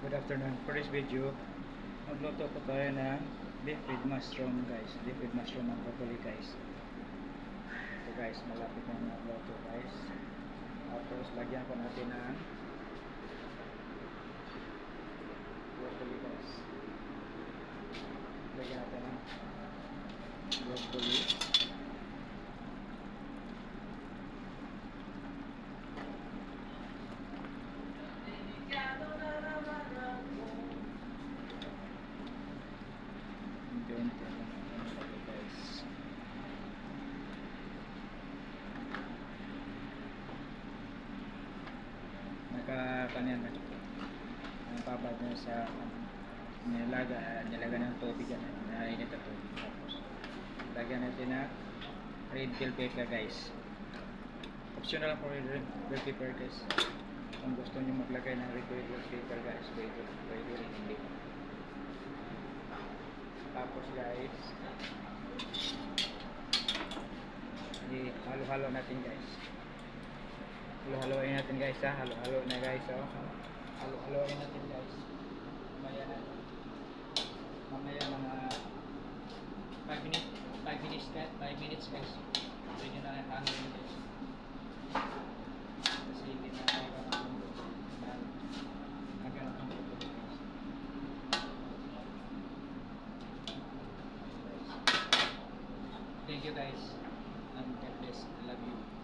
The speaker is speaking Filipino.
Good afternoon. For this video, magluto po tayo ng beef with mushroom guys. Beef with mushroom and broccoli guys. Ito guys, malapit na magluto guys. Tapos lagyan ko natin ng broccoli guys. Lagyan natin ng broccoli. Guys, nakakanyan na ang babad na sa nilaga ng tubig na init na tubig. Tapos lagyan natin na red bell pepper guys. Optional for red bell pepper guys. Kung gusto nyo maglagay ng red bell pepper guys, pwede rin hindi. Tapos guys, halo-halo natin guys. Halo-haloin natin guys ha. Halo-halo na guys oh. Halo-haloin natin guys. Mamaya mga 5 minutes guys. Pwede na halo-haloin guys. Kasi hindi na tayo naghanap ng puto guys. Thank you guys, and God bless. I love you.